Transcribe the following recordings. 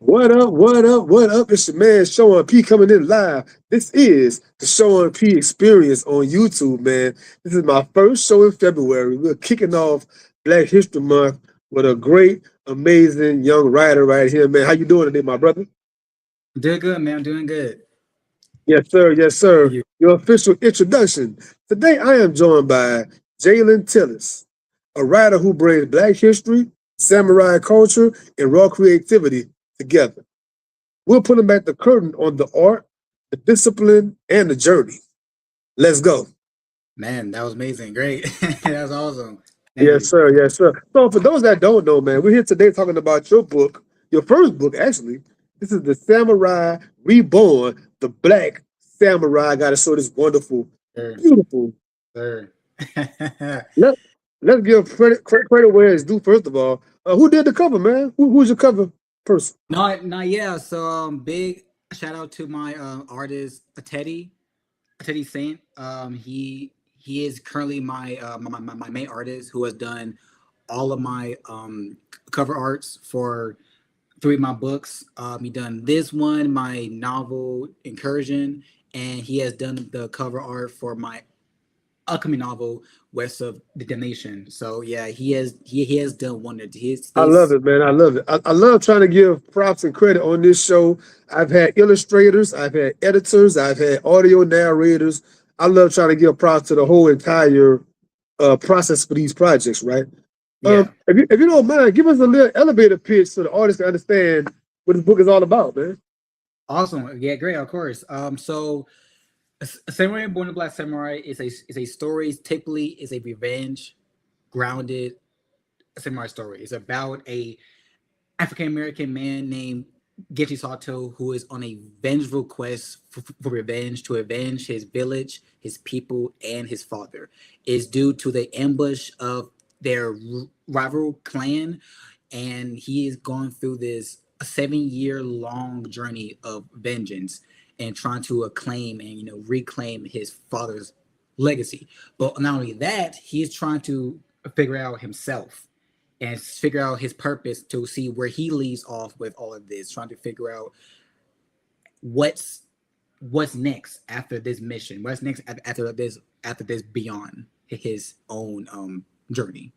What up? What up? What up? It's your man Sean P coming in live. This is the Sean P Experience on YouTube, man. This is my first show in February. We're kicking off Black History Month with a great, amazing young writer right here, man. How you doing today, my brother? Doing good, man. I'm doing good. Yes, sir. Yes, How sir. you? Your official introduction. Today, I am joined by Jalen Tellis, a writer who brings Black history, samurai culture, and raw creativity together. We're pulling back the curtain on the art, the discipline, and the journey. Let's go. Man, that was amazing. Great. That was awesome. Thank Yes, you. sir. Yes, sir. So, for those that don't know, man, we're here today talking about your book, your first book, actually. This is The Samurai Reborn, The Black Samurai. I got to show this wonderful, Sure. beautiful. Sure. Let, let's give credit where it's due, first of all. Who did the cover, man? Who's your cover person? Not yeah. So big shout out to my artist Teddy Saint. He is currently my main artist who has done all of my cover arts for three of my books. He done this one, my novel Incursion, and he has done the cover art for my upcoming novel West of the Damnation. So yeah, he has done wonders. I love His it, man. I love it. I love trying to give props and credit on this show. I've had illustrators, I've had editors, I've had audio narrators. I love trying to give props to the whole entire process for these projects, right? Yeah, If you don't mind, give us a little elevator pitch so the audience can understand what this book is all about, man. awesome. Yeah, great. Of course. So a Samurai Born a Black Samurai is a story. Typically, is a revenge grounded samurai story. It's about a African American man named Genji Sato, who is on a vengeful quest for revenge to avenge his village, his people, and his father. Is due to the ambush of their rival clan, and he is going through this 7 year long journey of vengeance and trying to acclaim and reclaim his father's legacy. But not only that, he's trying to figure out himself and figure out his purpose to see where he leaves off with all of this, trying to figure out what's what's next after this mission, what's next after this beyond his own journey.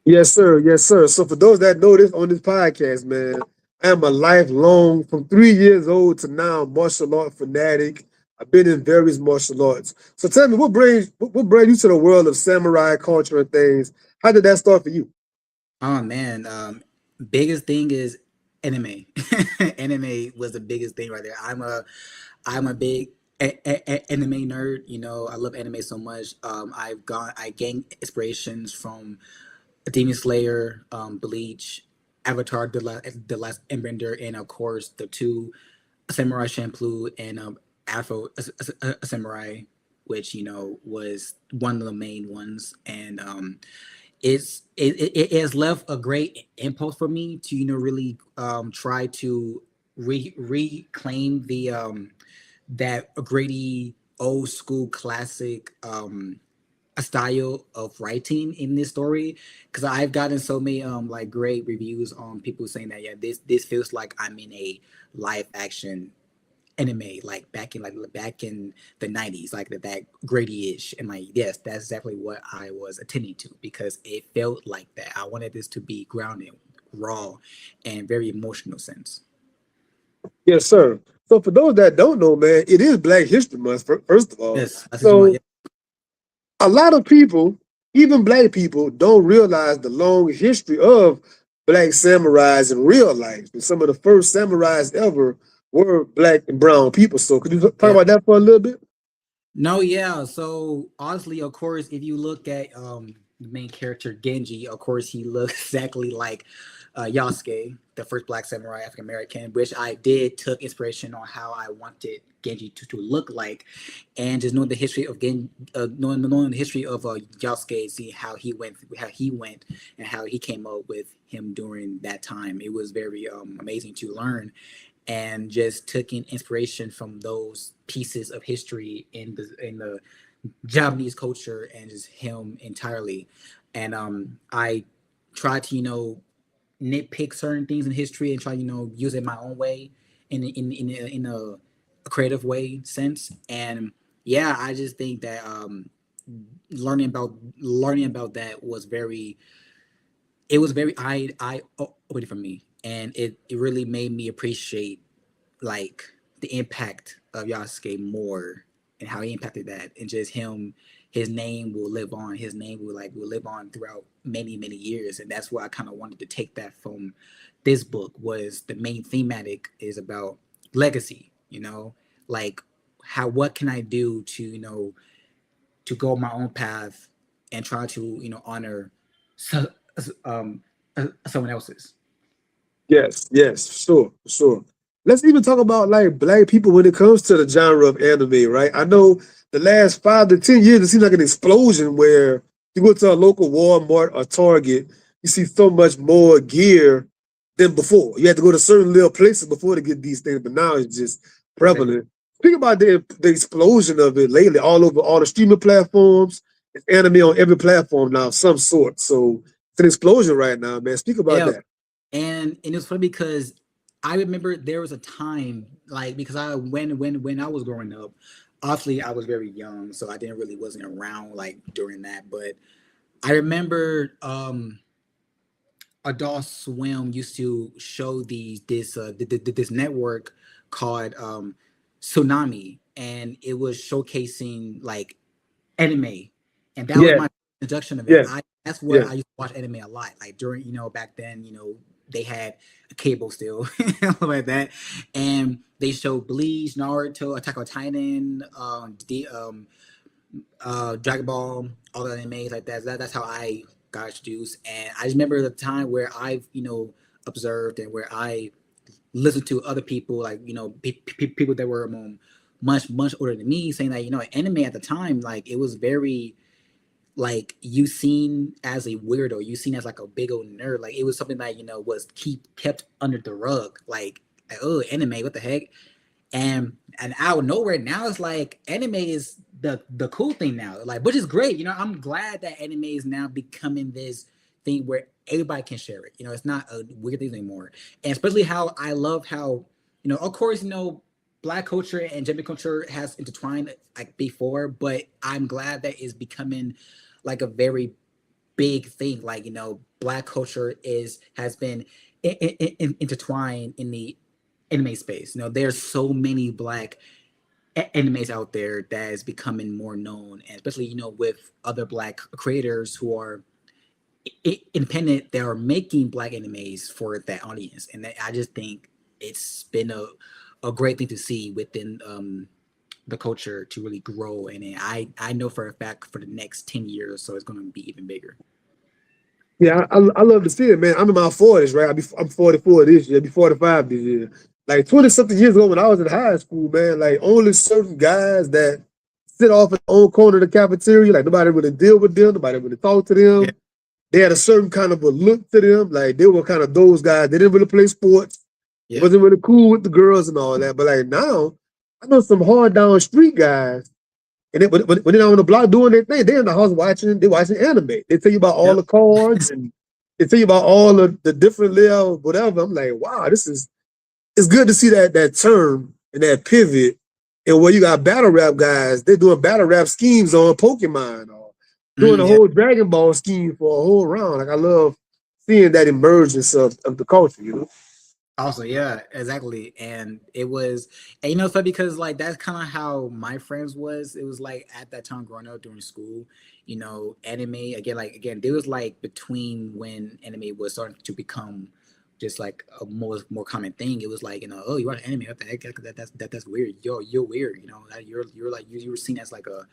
Yes, sir. Yes, sir. So for those that know this on this podcast, man, I am a lifelong, from 3 years old to now, martial art fanatic. I've been in various martial arts. So tell me, what brings you to the world of samurai culture and things? How did that start for you? Oh man, biggest thing is anime. Anime was the biggest thing right there. I'm a big anime nerd. I love anime so much. I gained inspirations from Demon Slayer, Bleach, Avatar, the Last Airbender, and of course the two Samurai Champloo and Afro Samurai, which was one of the main ones, and it has left a great impulse for me to really try to reclaim the that gritty old school classic a style of writing in this story, because I've gotten so many like great reviews on people saying that yeah, this feels like I'm in a live action anime, like back in the 90s, like that gritty ish, and like yes, that's exactly what I was attending to, because it felt like that. I wanted this to be grounded, raw, and very emotional sense. Yes, sir. So for those that don't know, man, it is Black History Month, first of all. Yes, that's just my So a lot of people, even black people, don't realize the long history of black samurais in real life. And some of the first samurais ever were black and brown people. So could you talk yeah. about that for a little bit? No, yeah. So honestly, of course, if you look at the main character Genji, of course he looks exactly like Yasuke, the first Black Samurai African American, which I did took inspiration on how I wanted Genji to look like, and just knowing the history of knowing the history of Yasuke, see how he went, and how he came up with him during that time. It was very amazing to learn, and just taking inspiration from those pieces of history in the Japanese culture and just him entirely. And I tried to nitpick certain things in history and try use it my own way in a creative way sense. And yeah, I just think that learning about learning about that was very it was very eye opening for me, and it really made me appreciate like the impact of Yasuke more and how he impacted that, and just him, his name will live on. His name will live on throughout many years, and that's where I kind of wanted to take that from this book. Was the main thematic is about legacy, like how what can I do to to go my own path and try to honor so, um someone else's. Yes, sure. Let's even talk about like black people when it comes to the genre of anime, right? I know the last 5 to 10 years, it seems like an explosion where you go to a local Walmart or Target, you see so much more gear than before. You had to go to certain little places before to get these things, but now it's just Exactly. prevalent. Think about the explosion of it lately, all over all the streaming platforms. It's anime on every platform now of some sort. So it's an explosion right now, man. Speak about Yeah, that. and it's funny because I remember there was a time like because I when I was growing up, obviously I was very young, so I didn't really wasn't around like during that. But I remember Adult Swim used to show this network called Tsunami, and it was showcasing like anime, and that was Yeah, my introduction of it. yeah, I That's what yeah. I used to watch anime a lot. Like during back then, they had a cable still like that, and they showed Bleach, Naruto, Attack on Titan, Dragon Ball, all the animes like that. That's how I got introduced, and I just remember the time where I've observed and where I listened to other people like people that were much older than me saying that anime at the time like it was very like you seen as a weirdo, you seen as like a big old nerd, like it was something that was kept under the rug, like oh anime, what the heck. And out of nowhere now it's like anime is the cool thing now, like, which is great. I'm glad that anime is now becoming this thing where everybody can share it. It's not a weird thing anymore. And especially how I love how of course black culture and Jamaican culture has intertwined like before, but I'm glad that it's becoming like a very big thing. Like black culture is has been intertwined in the anime space. There's so many black animes out there that is becoming more known, and especially with other black creators who are independent that are making black animes for that audience. And I just think it's been a great thing to see within the culture to really grow. And I know for a fact for the next 10 years or so it's going to be even bigger. Yeah, I love to see it, man. I'm in my 40s, right? I'm 44 this year, I'll be 45 this year. Like 20 something years ago when I was in high school, man, like only certain guys that sit off in their own corner of the cafeteria, like nobody really deal with them, nobody really talk to Yeah, them. They had a certain kind of a look to them. Like they were kind of those guys. They didn't really play sports. They yeah, wasn't really cool with the girls and all that. But like now, I know some hard down street guys and when they're on the block doing their thing, they're in the house they watching anime. They tell you about all yep, the cards and they tell you about all of the different little whatever. I'm like, wow, it's good to see that term and that pivot. And where you got battle rap guys, they're doing battle rap schemes on Pokemon or doing a yeah. whole Dragon Ball scheme for a whole round. Like I love seeing that emergence of the culture. Also, yeah, exactly. And it was, and it's funny because like that's kind of how my friends was. It was like at that time growing up during school, anime again, like again, there was like between when anime was starting to become just like a more common thing. It was like oh, you watch anime? What the heck? That's weird. You're weird. You're like you were seen as like a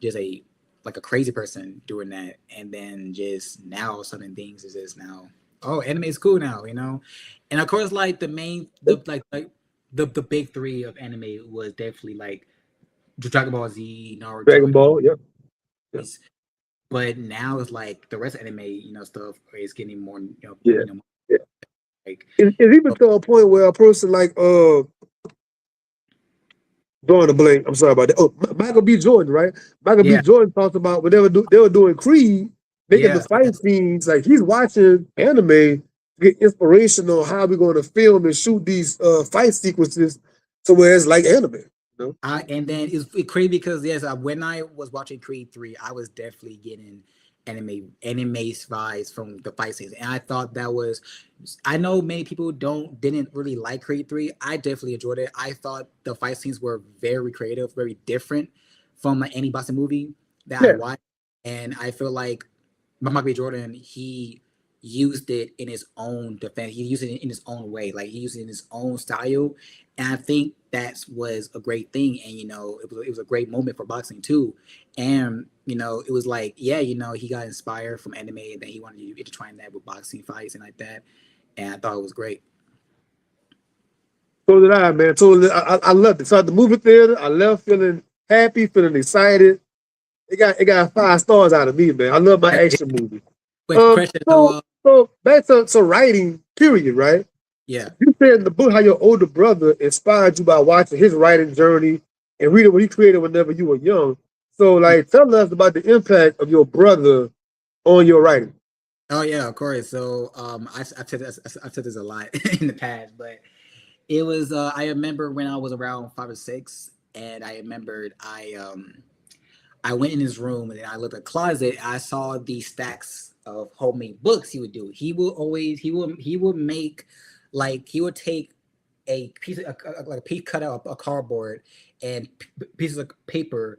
just a like a crazy person doing that, and then just now certain things is just now. Oh, anime is cool now, and of course, like the main, the big three of anime was definitely like Dragon Ball Z, Naruto, Dragon and Ball, yep. Yep. Bleach. But now it's like the rest of anime, stuff is getting more, Yeah. Yeah. like It's even oh, to a point where a person like drawing a blank. I'm sorry about that. Oh, Michael B. Jordan, right? Michael B. yeah, Jordan talked about when they were doing Creed, making the yeah, fight scenes. Like he's watching anime get inspiration on how we're going to film and shoot these fight sequences to where it's like anime. You know? And then it's crazy because yes, when I was watching Creed 3, I was definitely getting anime vibes from the fight scenes, and I thought that was. I know many people didn't really like Creed 3. I definitely enjoyed it. I thought the fight scenes were very creative, very different from like any boxing movie that I Yeah. watched, and I feel like Michael B. Jordan, he used it in his own defense. He used it in his own way. Like he used it in his own style. And I think that was a great thing. And, it was a great moment for boxing too. And, it was like, yeah, he got inspired from anime and then he wanted to intertwine that with boxing fights and like that. And I thought it was great. So did I, man. Totally, I loved it. So at the movie theater, I left feeling happy, feeling excited. It got 5 stars out of me, man. I love my action movie. Quick question though. So back to writing, period, right? Yeah. You said in the book how your older brother inspired you by watching his writing journey and reading what he created whenever you were young. So, like, tell us about the impact of your brother on your writing. Oh yeah, of course. So I've said this a lot in the past, but it was I remember when I was around 5 or 6, and I remembered I went in his room and then I looked at the closet. I saw these stacks of homemade books he would do. He would make like he would take a piece of like a piece cut out a cardboard and pieces of paper,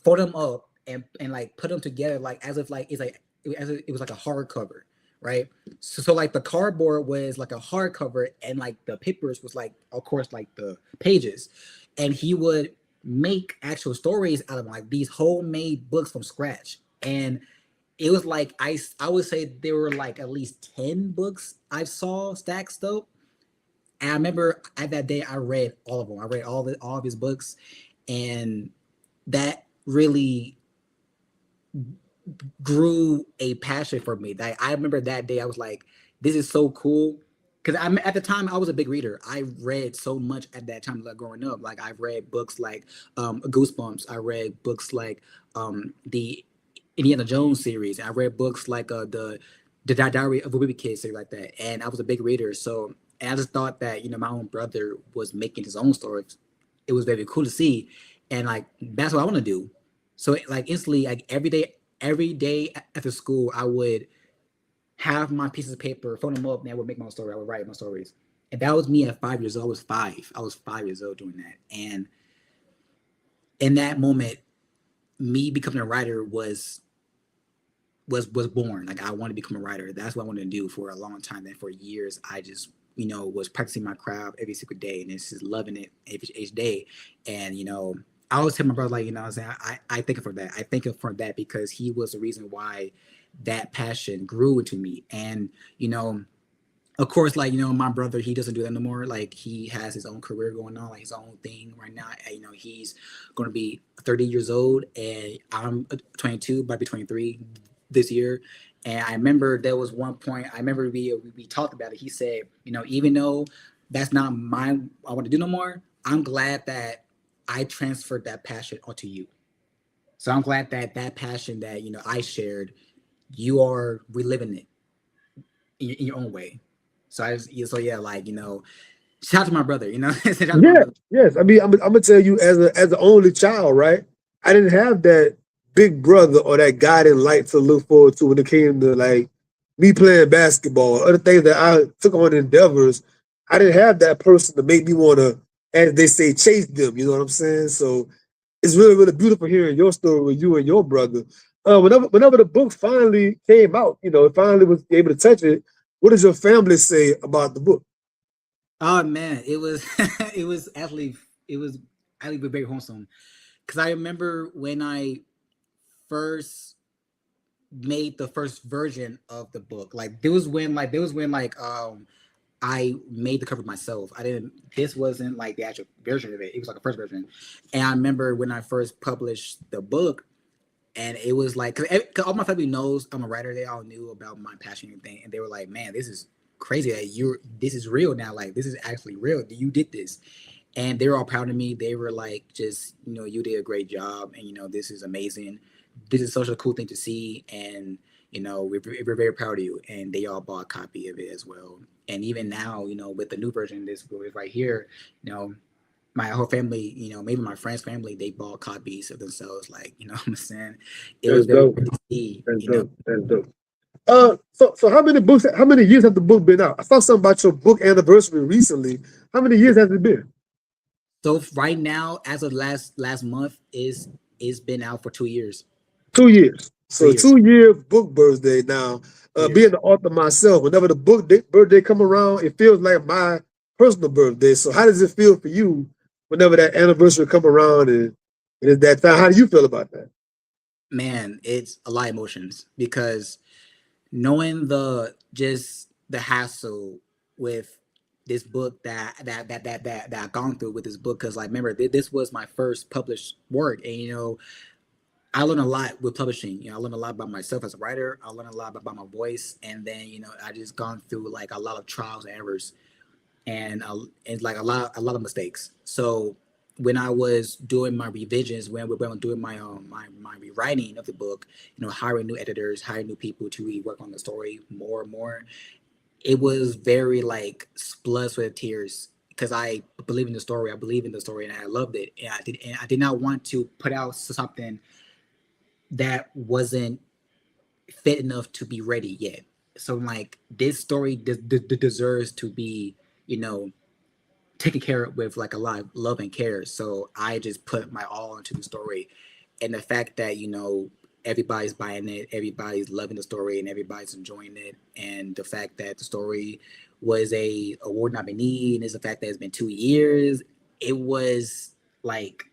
fold them up and like put them together like as if like it's like as if it was like a hardcover, right? So like the cardboard was like a hardcover and like the papers was like of course like the pages, and he would make actual stories out of like these homemade books from scratch. And it was like I would say there were like at least 10 books I saw stacked up. And I remember at that day I read all of them. I read all of his books, and that really grew a passion for me. Like I remember that day, I was like, "This is so cool." Because I'm at the time I was a big reader. I read so much at that time, like growing up. Like I read books like Goosebumps. I read books like the Indiana Jones series. I read books like the Diary of a Wimpy Kid series like that. And I was a big reader, so and I just thought that my own brother was making his own stories. It was very cool to see, and like that's what I want to do. So like instantly, like every day after school, I would have my pieces of paper, fold them up, and I would make my story. I would write my stories. And that was me at 5 years old. I was five. I was 5 years old doing that. And in that moment, me becoming a writer was born. Like I wanted to become a writer. That's what I wanted to do for a long time. And for years, I just was practicing my craft every single day, and it's just loving it each day. And I always tell my brother, like I'm saying, I thank him for that. I thank him for that because he was the reason why that passion grew into me. And of course, like my brother, he doesn't do that no more. Like he has his own career going on, like his own thing right now. And, he's going to be 30 years old, and I'm 22, about to be 23 this year. And I remember there was one point. I remember we talked about it. He said, even though that's not my I want to do no more, I'm glad that I transferred that passion onto you. So I'm glad that that passion that I shared, you are reliving it in your own way. So yeah, like shout out to my brother. Shout out to my Yeah, brother. yes. I mean, I'm gonna tell you, as the only child, right? I didn't have that big brother or that guiding light to look forward to when it came to like me playing basketball or other things that I took on endeavors. I didn't have that person to make me want to, as they say, chase them. You know what I'm saying? So it's really, really beautiful hearing your story with you and your brother. Whenever the book finally came out, it finally was able to touch it. What does your family say about the book? Oh man, it was it was actually very wholesome because I remember when I first made the first version of the book. Like I made the cover myself. I didn't. This wasn't like the actual version of it. It was like a first version, and I remember when I first published the book, and it was like, cause all my family knows I'm a writer. They all knew about my passion and thing, and they were like, "Man, this is crazy that this is real now. Like, this is actually real. You did this." And they were all proud of me. They were like, "Just you did a great job, and this is amazing. This is such a cool thing to see." And we're very proud of you. And they all bought a copy of it as well. And even now, with the new version, this book is right here, you know, my whole family, maybe my friend's family, they bought copies of themselves. Like, what I'm saying? It was That's very dope. good to see, That's dope. That's dope. So how many books? How many years have the book been out? I saw something about your book anniversary recently. How many years has it been? So right now, as of last month, is been out for 2 years. 2 years. Two So years. 2 year book birthday now. 2 years. Being the author myself, whenever the birthday come around, it feels like my personal birthday. So how does it feel for you whenever that anniversary come around and it's that time? How do you feel about that? Man, it's a lot of emotions because knowing the hassle with this book that I've gone through with this book, because like remember this was my first published work, and I learned a lot with publishing. I learned a lot about myself as a writer. I learned a lot about my voice, and then I just gone through like a lot of trials and errors, and like a lot of mistakes. So when I was doing my revisions, when we were doing my rewriting of the book, hiring new editors, hiring new people to rework on the story more and more, it was very like blood, sweat, and tears because I believe in the story. I believe in the story, and I loved it. And I did not want to put out something that wasn't fit enough to be ready yet. So like this story deserves to be, you know, taken care of with like a lot of love and care. So I just put my all into the story, and the fact that everybody's buying it, everybody's loving the story, and everybody's enjoying it, and the fact that the story was a award nominee, and is the fact that it's been 2 years, it was like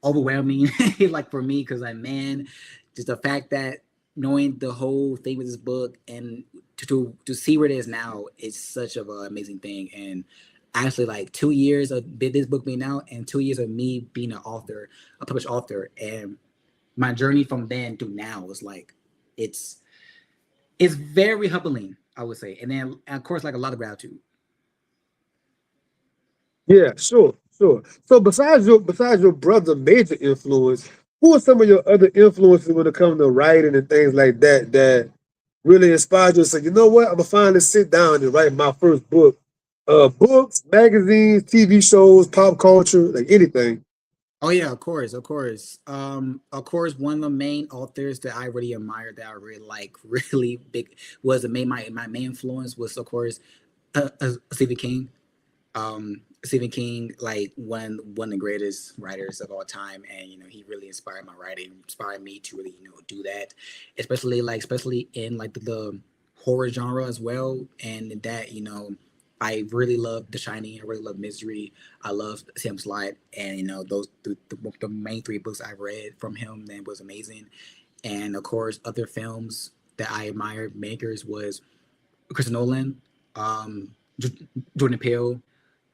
overwhelming, like for me, because like man, just the fact that knowing the whole thing with this book and to see where it is now is such of an amazing thing. And actually, like 2 years of this book being out and 2 years of me being an author, a published author, and my journey from then to now is like it's it's very humbling, I would say, and then of course like a lot of gratitude. Yeah, sure, sure. So besides your brother major influence, who are some of your other influences when it comes to writing and things like that that really inspired you to say, you know what, I'm gonna finally sit down and write my first book. Books, magazines, TV shows, pop culture, like anything. Oh yeah, of course, of course. Of course, one of the main authors that I really admired, that I really like, really big, was the main my main influence was of course Stephen King. Stephen King, like one of the greatest writers of all time, and he really inspired my writing, inspired me to really do that, especially in like the horror genre as well, and that I really love The Shining, I really love Misery, I love Sam Slide, and those the main three books I read from him then was amazing, and of course other films that I admired makers was Chris Nolan, Jordan Peele,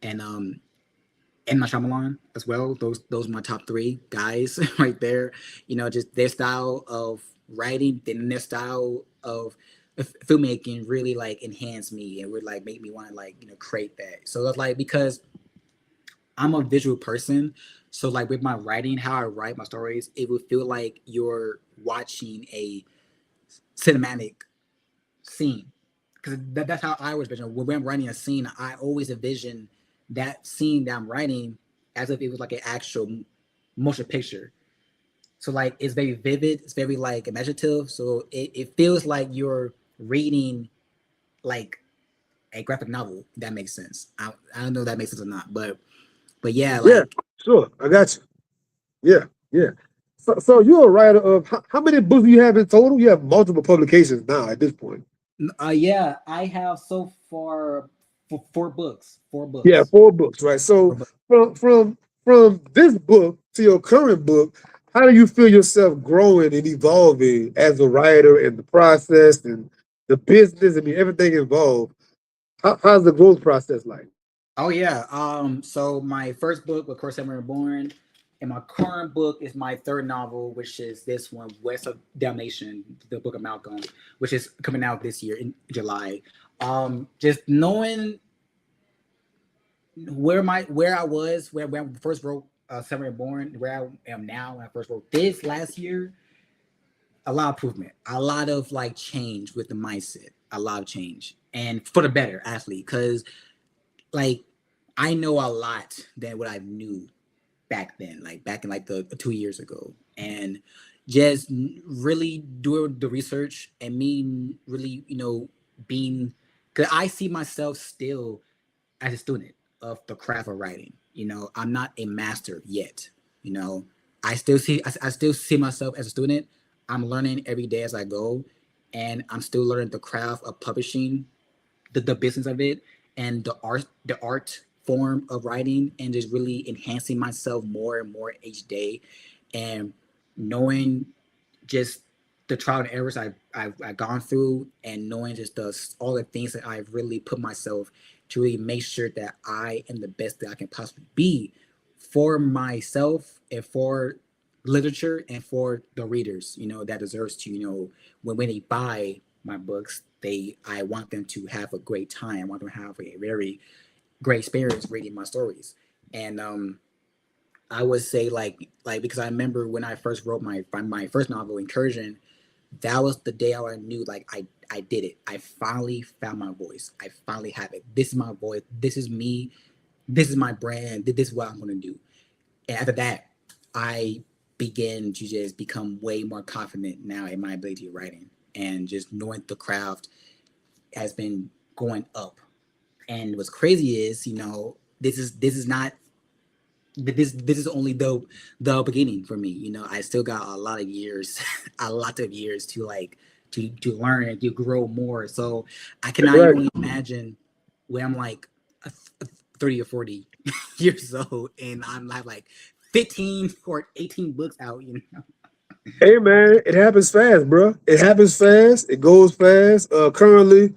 and my Shyamalan as well. Those are my top three guys right there. Just their style of writing and their style of filmmaking really like enhance me and would like make me want to like create that. So that's like because I'm a visual person. So like with my writing, how I write my stories, it would feel like you're watching a cinematic scene, because that's how I always envision when I'm writing a scene. I always envision that scene that I'm writing as if it was like an actual motion picture. So like it's very vivid, it's very like imaginative. So it feels like you're reading like a graphic novel. If that makes sense. I don't know if that makes sense or not, but yeah, Yeah, like sure. I got you. Yeah, yeah. So you're a writer of how many books do you have in total? You have multiple publications now at this point. yeah, I have so far four books, four Yeah, books, 4 books, right? four So books. from this book to your current book, how do you feel yourself growing and evolving as a writer and the process and the business? I mean, everything involved. How's the growth process like? Oh yeah. So my first book, of course, I'm Reborn, and my current book is my third novel, which is this one, West of Dalmatian, the Book of Malcolm, which is coming out this year in July. Just knowing where I was when I first wrote Summer Born, where I am now when I first wrote this last year, a lot of improvement, a lot of like change with the mindset, a lot of change, and for the better, actually, because like I know a lot than what I knew back then, like back in like the 2 years ago, and just really doing the research and me really, being, because I see myself still as a student of the craft of writing. I'm not a master yet. You know, I still see myself as a student. I'm learning every day as I go, and I'm still learning the craft of publishing, the business of it, and the art form of writing, and just really enhancing myself more and more each day, and knowing just the trial and errors I've gone through, and knowing just all the things that I've really put myself to really make sure that I am the best that I can possibly be for myself and for literature and for the readers, that deserves to, when they buy my books, I want them to have a great time. I want them to have a very great experience reading my stories. And I would say like because I remember when I first wrote my first novel, Incursion, that was the day I knew like I did it. I finally found my voice. I finally have it. This is my voice. This is me. This is my brand. This is what I'm gonna do. And after that, I began to just become way more confident now in my ability of writing, and just knowing the craft has been going up. And what's crazy is, this is not this is only the beginning for me. I still got a lot of years, a lot of years to like to learn and to grow more. So I cannot Right. even imagine when I'm like 30 or 40 years old, and I'm like 15 or 18 books out. Hey man, it happens fast, bro. It happens fast. It goes fast. Currently,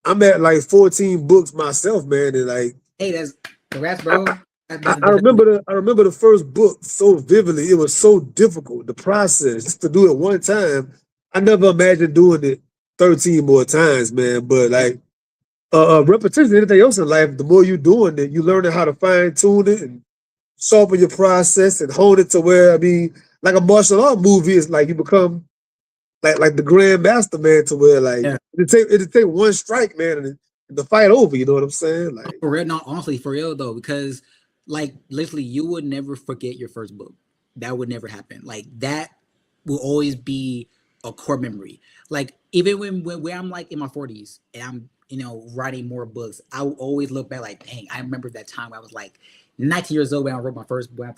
I'm at like 14 books myself, man, and like Hey, that's congrats, I, bro. I, That's I amazing. remember the first book so vividly. It was so difficult. The process just to do it one time. I never imagined doing it 13 more times, man. But like repetition, anything else in life, the more you doing it, you learning how to fine tune it and sharpen your process and hone it to where, I mean, like a martial art movie is like you become like the grand master, man, to where like Yeah. it'd take one strike, man, and the fight over. You know what I'm saying? Like, For real, no, honestly, for real though, because like literally, you would never forget your first book. That would never happen. Like that will always be a core memory. Like even when I'm like in my 40s and I'm writing more books, I will always look back like, dang, I remember that time I was like 19 years old when I wrote my first when I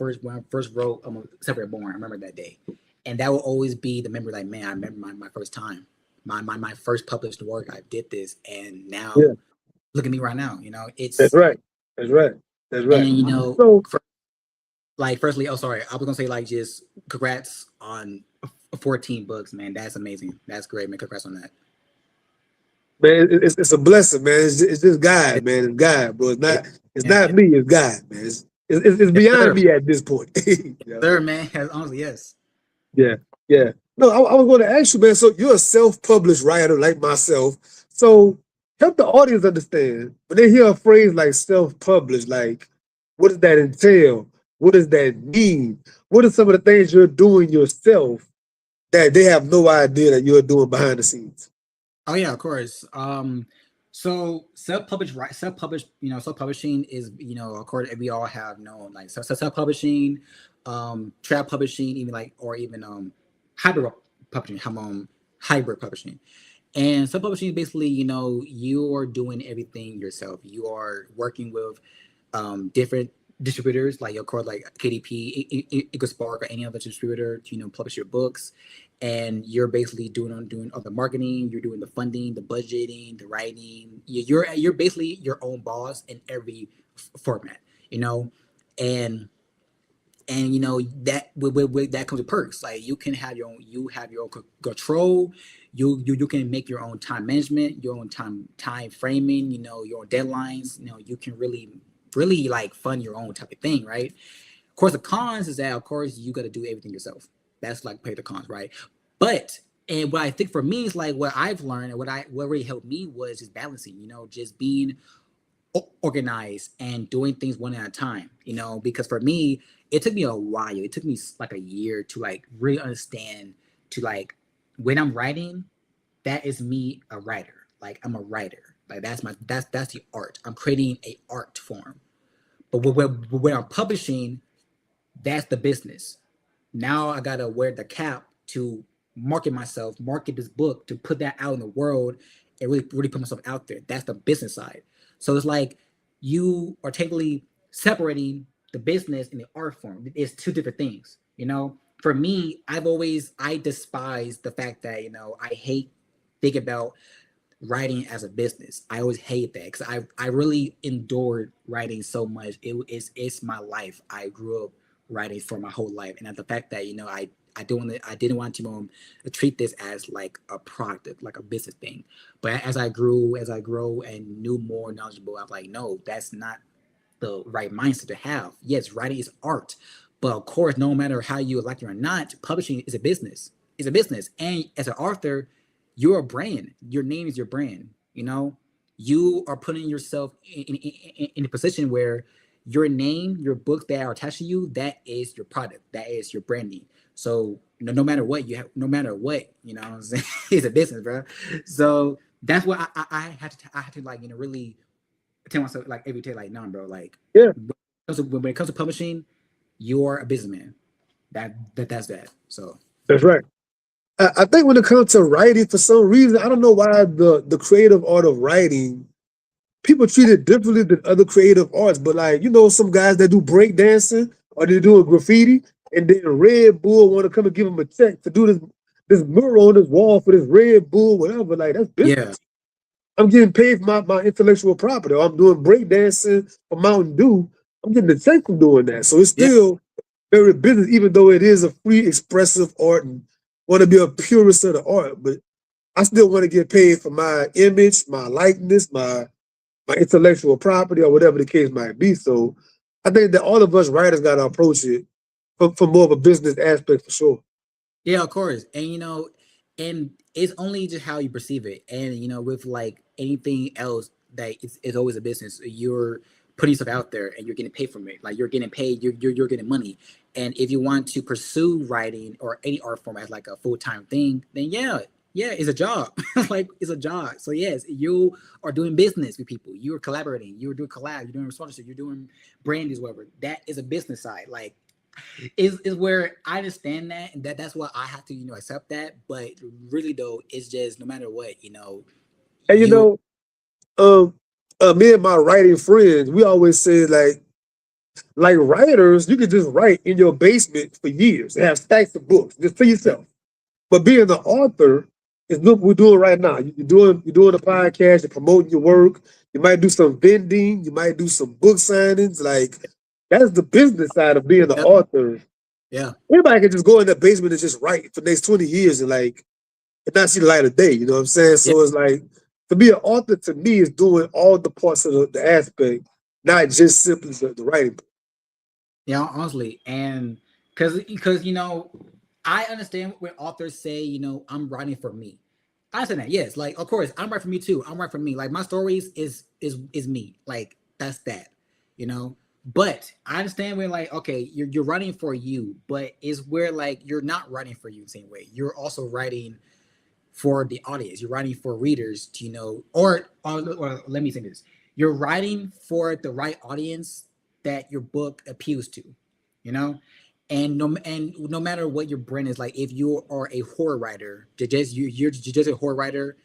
first wrote Separate Born. I remember that day, and that will always be the memory. Like, man, I remember my first time, my first published work. I did this, and yeah, now look at me right now. that's It's right, that's right, that's and right. So for, like firstly, oh sorry, I was gonna say like just congrats on 14 books, man. That's amazing. That's great, man. Congrats on that. man, it's a blessing, man. It's just God, man. It's God, bro. It's Yeah, not me. It's God, man. It's yes, beyond sir. me at this point. Yeah, Sir, man. Honestly, yes. yeah, yeah. No, I was going to ask you, man. So you're a self-published writer like myself. So help the audience understand when they hear a phrase like self-published, like what does that entail? What does that mean? What are some of the things you're doing yourself that they have no idea that you're doing behind the scenes? Oh yeah, of course. So self-publishing is, of course, we all have known like self-publishing, trap publishing, even like, or even hybrid publishing, hybrid publishing. And self-publishing is basically, you are doing everything yourself. You are working with different distributors like your core, like KDP, EcoSpark, or any other distributor to publish your books, and you're basically doing all the marketing. You're doing the funding, the budgeting, the writing. You're basically your own boss in every format, you know, and that with that comes with perks. Like you have your own control. You can make your own time management, your own time framing, your own deadlines. You can really like fund your own type of thing, right? Of course, the cons is that of course you got to do everything yourself. That's like pay the cons, right? But and what I think for me is like what I've learned and what really helped me was just balancing, just being organized and doing things one at a time, because for me it took me a while. It took me like a year to like really understand, to like when I'm writing, that is me a writer. Like I'm a writer. Like that's the art. I'm creating a art form. But when I'm publishing, that's the business. Now I gotta wear the cap to market myself, market this book, to put that out in the world and really put myself out there. That's the business side. So it's like you are technically separating the business and the art form. It's two different things. For me, I despise the fact that I hate think about writing as a business. I always hate that because I really endured writing so much. It's my life. I grew up writing for my whole life, and the fact that I didn't want to treat this as like a product, like a business thing. But as I grow and knew more knowledgeable, I'm like, no, that's not the right mindset to have. Yes, writing is art, but of course, no matter how you like it or not, publishing is a business. It's a business, and as an author, you're a brand. Your name is your brand. You are putting yourself in a position where your name, your books that are attached to you, that is your product. That is your branding. So no matter what you have, no matter what, what I'm saying, it's a business, bro. So that's what I had to like really tell myself like every day, like, no, bro, like Yeah, when it comes to publishing, you're a businessman. That's that. So that's right. I think when it comes to writing, for some reason, I don't know why the creative art of writing, people treat it differently than other creative arts. But like, some guys that do break dancing or they do graffiti, and then Red Bull want to come and give them a check to do this mural on this wall for this Red Bull, whatever. Like that's yeah, business. I'm getting paid for my intellectual property. Or I'm doing break dancing for Mountain Dew. I'm getting a check from doing that. So it's yeah, still very business, even though it is a free expressive art and want to be a purist of the art. But I still want to get paid for my image, my likeness, my intellectual property, or whatever the case might be. So I think that all of us writers got to approach it from more of a business aspect for sure. yeah, of course. And and it's only just how you perceive it. And with like anything else, that it's always a business. You're putting stuff out there and you're getting paid from it. Like you're getting paid, you're getting money. And if you want to pursue writing or any art form as like a full-time thing, then yeah, it's a job. Like it's a job. So yes, you are doing business with people. You're collaborating. You're doing collab. You're doing sponsorship. You're doing branding, whatever. That is a business side. Like is where I understand that, and that's why I have to accept that. But really though, it's just no matter what, And you um, me and my writing friends, we always say like writers, you can just write in your basement for years and have stacks of books just to yourself. But being an author is what we're doing right now. You're doing a podcast, you're promoting your work. You might do some vending, you might do some book signings. Like that's the business side of being an yep, author. yeah, Everybody can just go in the basement and just write for the next 20 years and not see the light of day. You know what I'm saying? yeah, So it's like to be an author to me is doing all the parts of the aspect, not just simply the writing. yeah, honestly. And because I understand when authors say, I'm writing for me. I understand that. Yes, like of course, I'm writing for me too. I'm writing for me. Like my stories is me. Like that's that. You know. But I understand when like, okay, you're writing for you, but is where like you're not writing for you the same way. You're also writing for the audience. You're writing for readers to or let me say this. You're writing for the right audience that your book appeals to, you know? And no matter what your brand is, like if you are a horror writer, you're just a horror writer,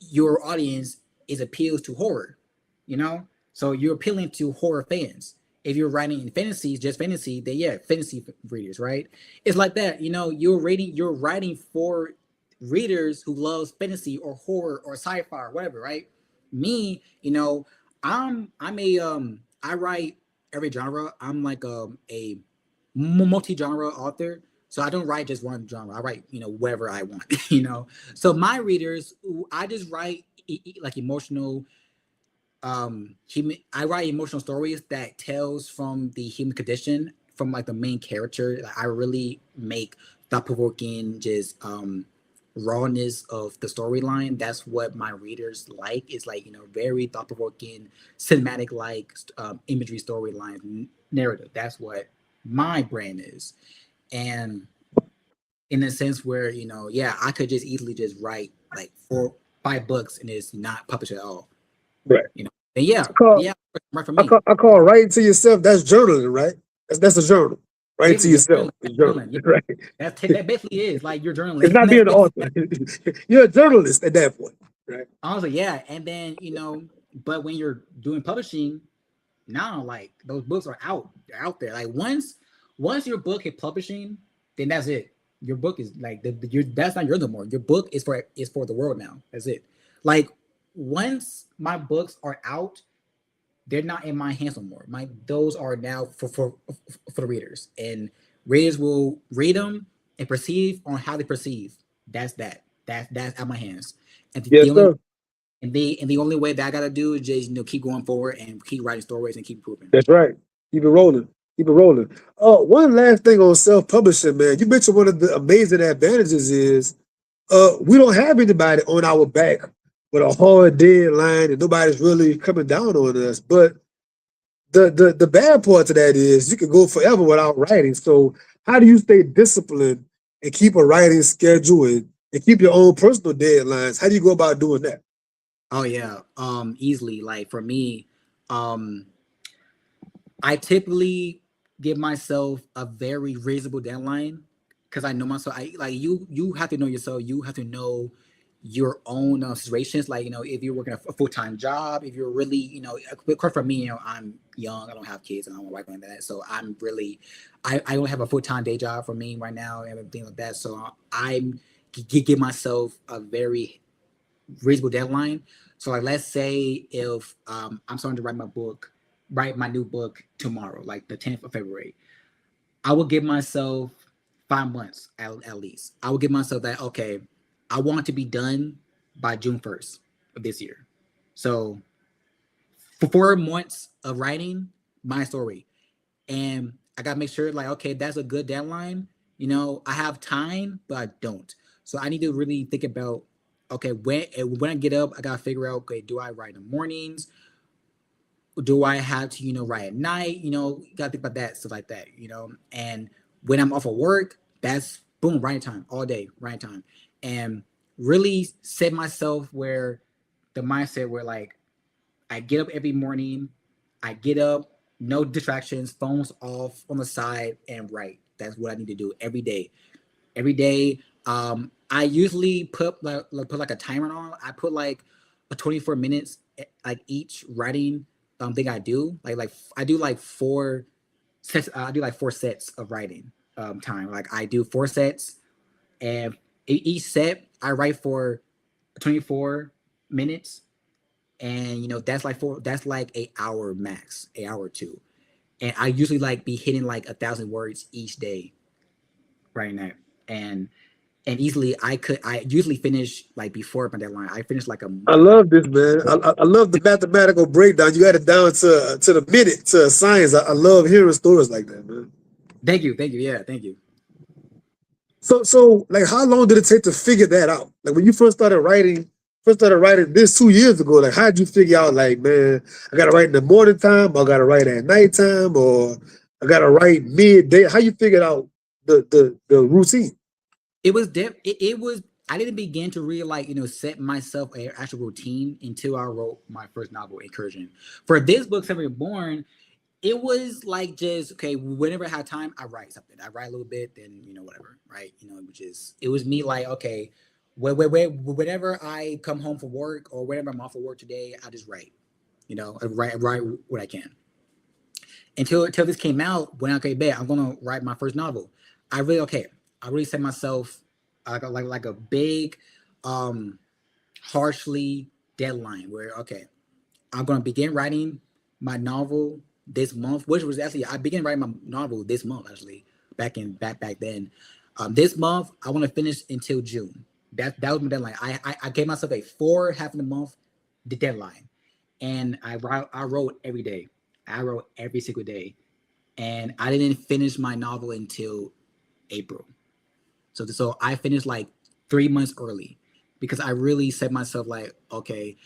your audience is appeals to horror, you know? So you're appealing to horror fans. If you're writing in fantasy, just fantasy, then yeah, fantasy readers, right? It's like that, you're writing for readers who loves fantasy or horror or sci-fi or whatever, right? Me, I'm a I write every genre. I'm like a multi-genre author. So I don't write just one genre. I write, whatever I want, So my readers, I just write like emotional. I write emotional stories that tells from the human condition, from like the main character. Like, I really make thought provoking, just rawness of the storyline. That's what my readers like. Is like very thought provoking, cinematic like imagery, storyline, narrative. That's what my brand is, and in the sense where, you know, yeah, I could just easily just write like 4 5 books and it's not published at all, Right. you know. And yeah, I call yeah, right for me. I call writing to yourself. That's journaling, right? That's a journal. Writing to Basically, that's yourself journaling. is That's journal, journaling. Yeah, right? that basically is like you're It's journaling. not And being that's an basically author. You're a journalist at that point, right? honestly, yeah. And then, you know, but when you're doing publishing, now like those books are out. They're out there. Like once your book hit publishing, then that's it. Your book is like that's not yours no more. Your book is for the world now. That's it. Like once my books are out, they're not in my hands no more. My those are now for the readers, and readers will read them and perceive on how they perceive. That's that. That's out my hands. And the Yes, only sir. and the only way that I gotta do is just, you know, keep going forward and keep writing stories and keep improving. That's right. Keep it rolling. Keep it rolling. One last thing on self-publishing, man. You mentioned one of the amazing advantages is we don't have anybody on our back with a hard deadline and nobody's really coming down on us. But the bad part to that is you can go forever without writing. So how do you stay disciplined and keep a writing schedule and keep your own personal deadlines? How do you go about doing that? Oh yeah, easily. Like for me, um, I typically give myself a very reasonable deadline because I know myself. I like you have to know yourself. You have to know your own situations. Like, you know, if you're working a full time job, if you're really, you know, of course for me, you know, I'm young. I don't have kids, and I don't want to work like that. So I'm really, I don't have a full time day job for me right now and everything like that. So I'm give myself a very reasonable deadline. So like let's say if I'm starting to write my new book tomorrow, like the 10th of February, I will give myself 5 months at least. I will give myself that, okay, I want to be done by June 1st of this year. So for 4 months of writing my story. And I gotta make sure, like, okay, that's a good deadline. You know, I have time, but I don't. So I need to really think about, okay, when I get up, I gotta figure out, okay, do I write in the mornings? Do I have to, you know, write at night? You know, you gotta think about that, stuff like that, you know. And when I'm off of work, that's boom, writing time all day, writing time. And really set myself where the mindset where like I get up every morning. I get up, no distractions, phones off on the side, and write. That's what I need to do every day. Every day. I usually put like a timer on. I put like a 24 minutes like each writing thing I do. Like I do like 4 sets. I do like 4 sets of writing time. Like I do 4 sets, and each set I write for 24 minutes, and you know that's like a hour max, a hour or two, and I usually like be hitting like 1,000 words each day right now, and easily I usually finish like before my deadline. I finish like a I like love this, man. I love the mathematical breakdown. You got it down to the minute, to a science. I love hearing stories like that, man. thank you, yeah, thank you. So like, how long did it take to figure that out? Like when you first started writing this 2 years ago. Like, how did you figure out? Like, man, I gotta write in the morning time, or I gotta write at nighttime, or I gotta write midday. How you figured out the routine? It was I didn't begin to really like, you know, set myself a actual routine until I wrote my first novel, Incursion. For this book, Seven Born, it was like just okay. Whenever I had time, I write something. I write a little bit, then you know whatever, right? You know, it was me like okay, whenever I come home from work or whenever I'm off of work today, I just write. You know, I write what I can until this came out. When I okay, bet I'm gonna write my first novel. I really okay. I really set myself like a big, um, harshly deadline where okay, I'm gonna begin writing my novel this month, which was actually I began writing my novel this month actually back then. This month I want to finish until June. That was my deadline. I gave myself a 4 half of the month the deadline, and I wrote every day. I wrote every single day, and I didn't finish my novel until April. So I finished like 3 months early because I really set myself like okay,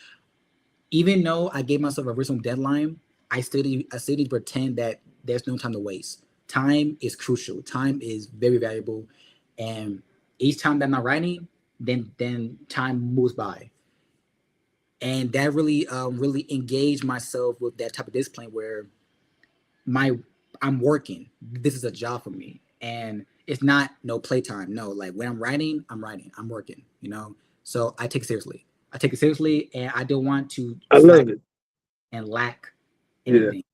even though I gave myself a reasonable deadline, I still need to pretend that there's no time to waste. Time is crucial. Time is very valuable, and Each time that I'm not writing, then time moves by, and that really really engaged myself with that type of discipline where my I'm working. This is a job for me, and it's not no playtime. No, like when I'm writing, I'm writing. I'm working. You know, so I take it seriously. I take it seriously, and I don't want to I slack love it. and lack Yeah. anything.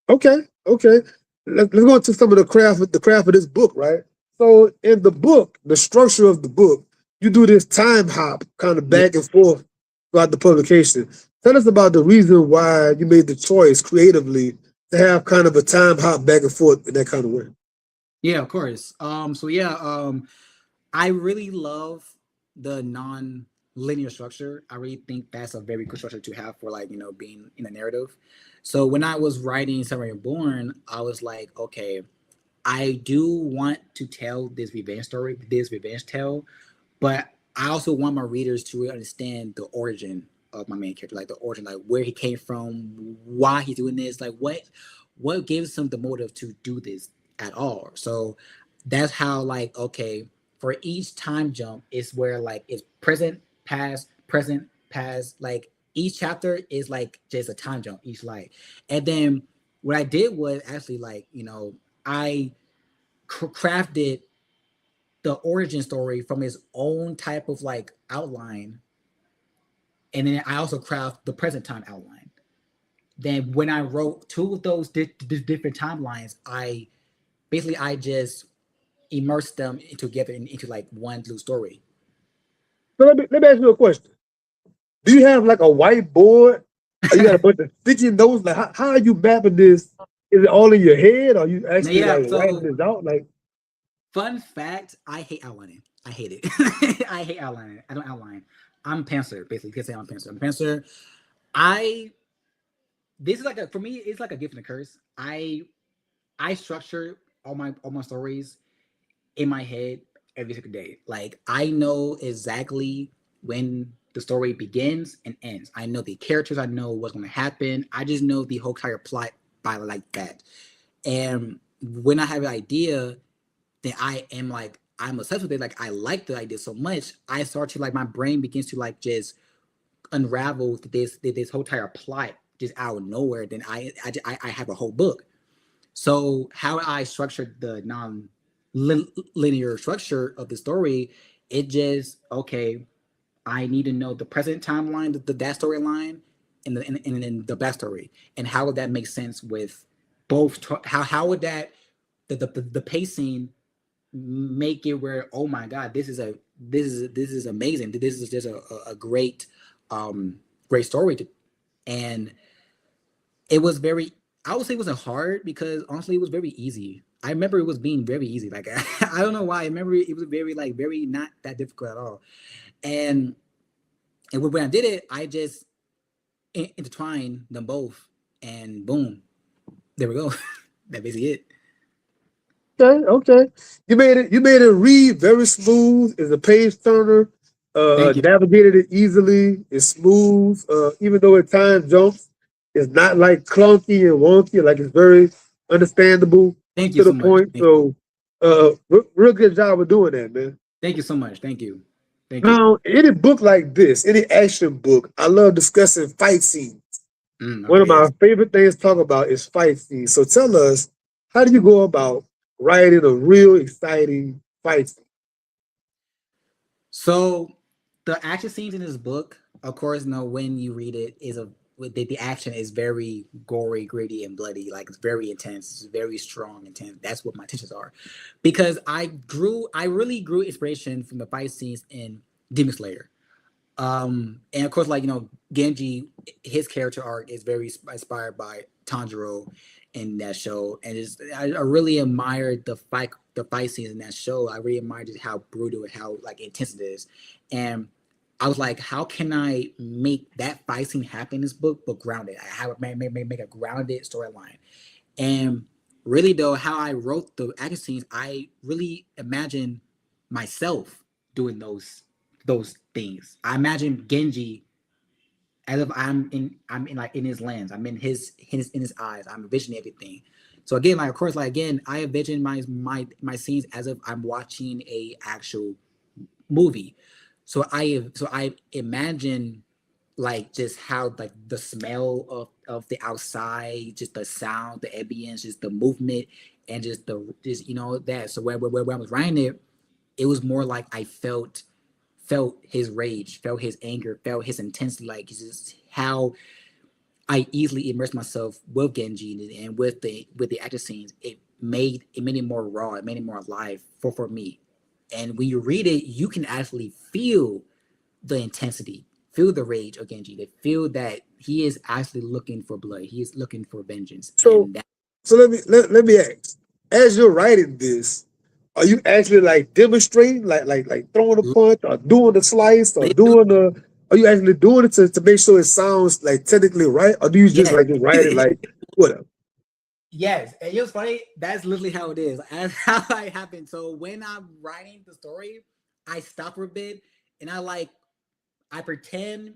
Okay. Okay. Let's go into some of the craft of this book, right? So in the book, the structure of the book, you do this time hop kind of back and Yes. forth throughout the publication. Tell us about the reason why you made the choice creatively to have kind of a time hop back and forth in that kind of way. Yeah, of course. So yeah, I really love the non-linear structure. I really think that's a very good structure to have for like, being in a narrative. So when I was writing Samurai Born, I was like, okay, I do want to tell this revenge story, this revenge tale, but I also want my readers to really understand the origin of my main character, like the origin, like where he came from, why he's doing this, like what gives him the motive to do this at all. So that's how, like, okay, for each time jump is where like it's present, past, like each chapter is like just a time jump each life. And then what I did was actually like, I crafted the origin story from his own type of like outline, and then I also craft the present time outline. Then when I wrote two of those different timelines, I just immersed them together into like one blue story. So let me ask you a question. Do you have like a whiteboard? Or you got a bunch of sticky notes? Like how are you mapping this? Is it all in your head? Or are you Now, actually yeah. like writing So this out? Like fun fact: I hate outlining. I hate it. I hate outlining. I don't outline. I'm a pantser, basically. You can say I'm a pantser. I'm a pantser. I This is like a, for me, it's like a gift and a curse. I structure all my stories in my head every single day. Like I know exactly when the story begins and ends. I know the characters. I know what's going to happen. I just know the whole entire plot by like that. And when I have an idea, then I'm obsessed with it. Like I like the idea so much, I start to like my brain begins to like just unravel this whole entire plot just out of nowhere. Then I have a whole book. So how I structured the non-linear structure of the story, it just okay. I need to know the present timeline, that storyline, and then the backstory, and how would that make sense with both? How would that the pacing make it where, oh my god, this is amazing. This is just a great great story and it was very, I would say it wasn't hard because honestly it was very easy. I remember it was being very easy. Like I don't know why. I remember it was very like very not that difficult at all. And when I did it, I just intertwined them both, and boom, there we go. That basically it. okay, okay. You made it read very smooth. It's a page turner. Thank you. Navigated it easily. It's smooth. Even though at times jumps, it's not like clunky and wonky. Like it's very understandable Thank you to so the much. point. So, real good job of doing that, man. Thank you so much. Thank you. Thank you. Now, any book like this, any action book, I love discussing fight scenes. One of Okay. my Yes. favorite things to talk about is fight scenes. So tell us, how do you go about writing a real exciting fight scene? So the action scenes in this book, of course, when you read it, is the action is very gory, gritty, and bloody. Like it's very intense. It's very strong, intense. That's what my intentions are, because I really grew inspiration from the fight scenes in Demon Slayer. And of course, like Genji, his character arc is very inspired by Tanjiro in that show, and I really admired the fight scenes in that show. I really admired just how brutal and how like intense it is, and I was like, how can I make that fight scene happen in this book, but grounded? I have make a grounded storyline, and really though, how I wrote the action scenes, I really imagine myself doing those things. I imagine Genji as if I'm in like in his lens. I'm in his eyes. I'm envisioning everything. So again, like of course, like again, I envision my scenes as if I'm watching a actual movie. So I imagine like just how like the smell of the outside, just the sound, the ambience, just the movement, and just the just that. So when I was writing it, it was more like I felt his rage, felt his anger, felt his intensity, like just how I easily immersed myself with Genji and with the action scenes. It made it more raw, it made it more alive for me. And when you read it, you can actually feel the intensity, feel the rage of Genji, they feel that he is actually looking for blood, he is looking for vengeance, So and that so let me ask. As you're writing this, are you actually like demonstrating, like throwing a punch or doing the slice or literally, doing the? Are you actually doing it to make sure it sounds like technically right, or do you just yes. like just write it like whatever? Yes, and it was funny. That's literally how it is. That's how it happened. So when I'm writing the story, I stop for a bit and I pretend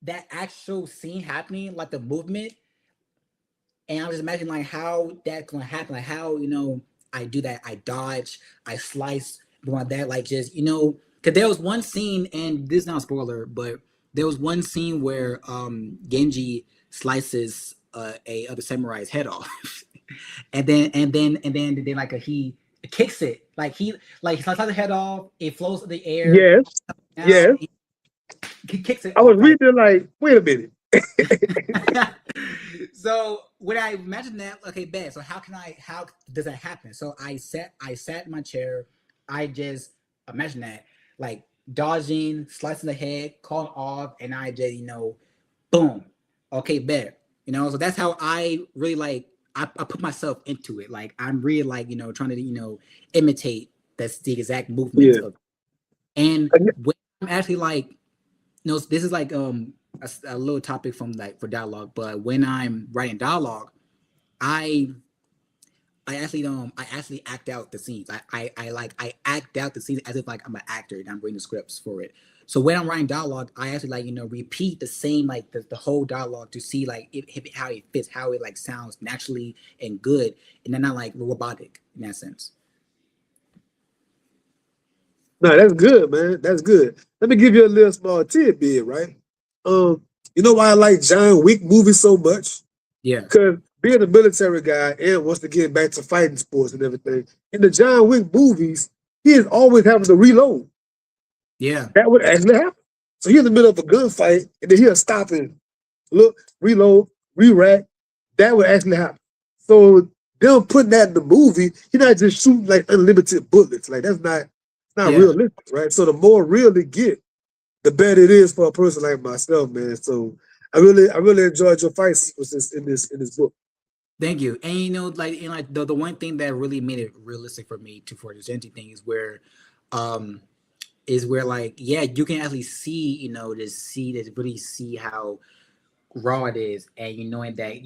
that actual scene happening, like the movement, and I'm just imagining like how that's gonna happen, like how I do that, I dodge, I slice, like that, like just because there was one scene, and this is not a spoiler, but there was one scene where Genji slices a other samurai's head off, and then like he kicks it, like he slices the head off, it floats in the air, Yes, down, yes. he kicks it I was off like. reading it like, wait a minute. So when I imagine that, okay, bad. So how does that happen? So I sat in my chair, I just imagine that, like dodging, slicing the head, calling off, and I just, boom. Okay, bad. So that's how I really I put myself into it. Like I'm really like, trying to, imitate that's the exact movements Yeah. of, and when I'm actually like, this is like a little topic from like for dialogue, but when I'm writing dialogue, I I actually act out the scenes. I act out the scenes as if like I'm an actor and I'm reading the scripts for it. So when I'm writing dialogue, I actually like repeat the same like the whole dialogue to see like how it fits, how it like sounds naturally and good, and then not like robotic in that sense. No, that's good, man. That's good. Let me give you a little small tidbit, right? Um, you know why I like John Wick movies so much? Yeah, Because being a military guy and wants to get back to fighting sports and everything, in the John Wick movies, he is always having to reload. yeah, That would actually happen. So he's in the middle of a gunfight, and then he'll stop and look, reload, re-rack. That would actually happen. So them putting that in the movie, he's not just shooting like unlimited bullets. Like that's not yeah. realistic, right? So the more real it get, the better it is for a person like myself, man. So I really enjoyed your fight sequences in this book. Thank you. And like the one thing that really made it realistic for me to for the Genti thing um is where like yeah, you can actually see, just really see how raw it is, and knowing that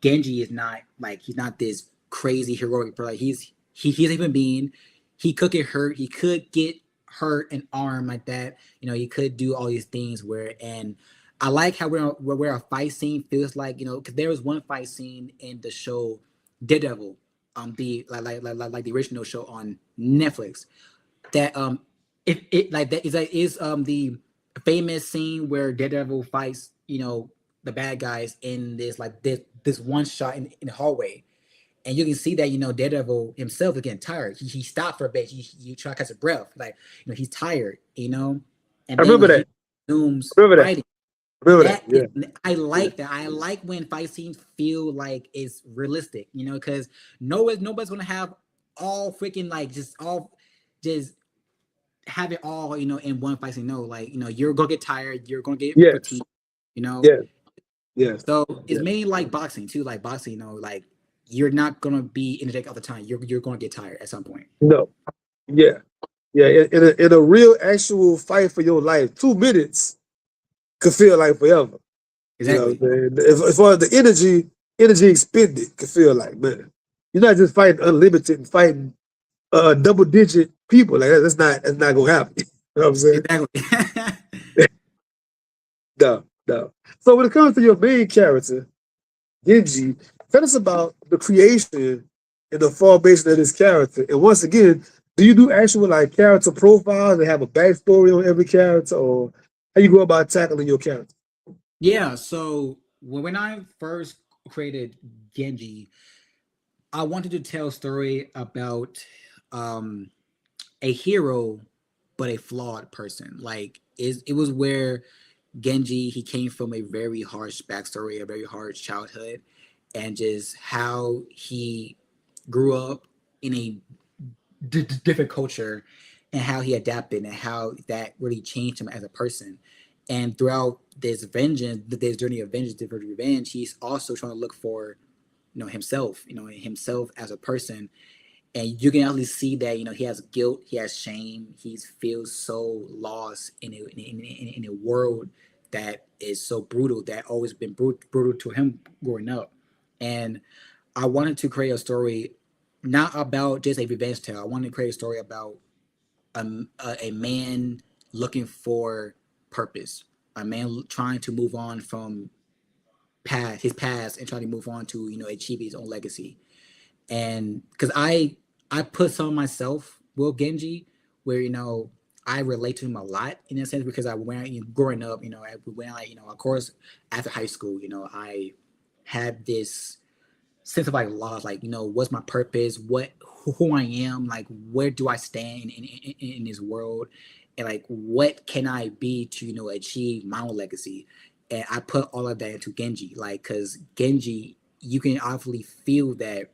Genji is not like he's not this crazy heroic, but like he's a human being. He could get hurt. He could get hurt an arm like that. He could do all these things where, and I like how where a fight scene feels like, because there was one fight scene in the show Daredevil, the like the original show on Netflix, that it like that is the famous scene where Daredevil fights the bad guys in this one shot in the hallway, and you can see that Daredevil himself is getting tired. He stopped for a bit. He try to catch a breath, like he's tired, and I then remember when he that. resumes I remember that. fighting, I remember that. that is, Yeah. I Yeah. like that. I like when fight scenes feel like it's realistic, because nobody's gonna have all freaking like just have it all, in one fight scene. No, like, you're gonna get tired, you're gonna get Yes. fatigued, you know. Yes. Yes. So it's Yes. mainly like boxing too. Like boxing, like you're not gonna be energetic all the time. You're gonna get tired at some point. No. Yeah. Yeah. In a real actual fight for your life, 2 minutes could feel like forever. You know what Exactly. I'm saying? As far as the energy expended could feel like, man. You're not just fighting unlimited and fighting double digit people. Like that's not gonna happen. You know what I'm saying? Exactly. No, no. So when it comes to your main character, Genji, tell us about the creation and the formation of this character. And once again, Do you do actual like character profiles and have a backstory on every character, or how you go about tackling your character? Yeah, so when I first created Genji, I wanted to tell a story about um a hero but a flawed person. Like it was where Genji, he came from a very harsh backstory, a very harsh childhood, and just how he grew up in a different culture, and how he adapted and how that really changed him as a person. And throughout this journey of vengeance, this revenge, he's also trying to look for himself, himself as a person. And you can actually see that he has guilt, he has shame, he feels so lost in a world that is so brutal, that always been brutal to him growing up. And I wanted to create a story not about just a revenge tale. I wanted to create a story about a man looking for purpose, a man trying to move on from his past and trying to move on to achieve his own legacy. And because I put some of myself with Genji, where I relate to him a lot in a sense, because I went growing up, when I of course after high school, I had this sense of like loss, like what's my purpose, what who I am, like where do I stand in this world, and like what can I be to achieve my own legacy. And I put all of that into Genji, like because Genji, you can obviously feel that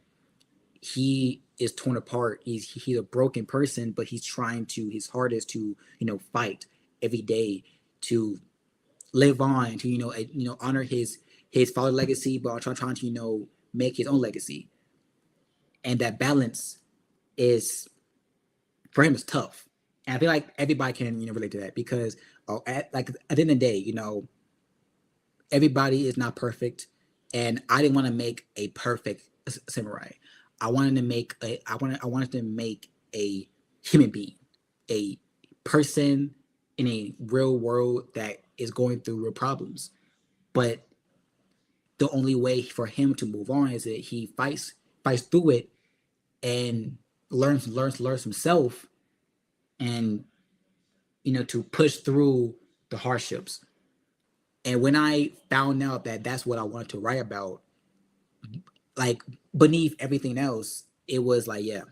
he is torn apart. He's a broken person, but he's trying to his hardest to fight every day to live on, to honor his father legacy, but trying to make his own legacy. And that balance is, for him, is tough. And I feel like everybody can relate to that, because at the end of the day, everybody is not perfect, and I didn't want to make a perfect samurai. I wanted to make a human being, a person in a real world that is going through real problems. But the only way for him to move on is that he fights through it, and learns himself, and to push through the hardships. And when I found out that that's what I wanted to write about, like beneath everything else, it was like, yeah,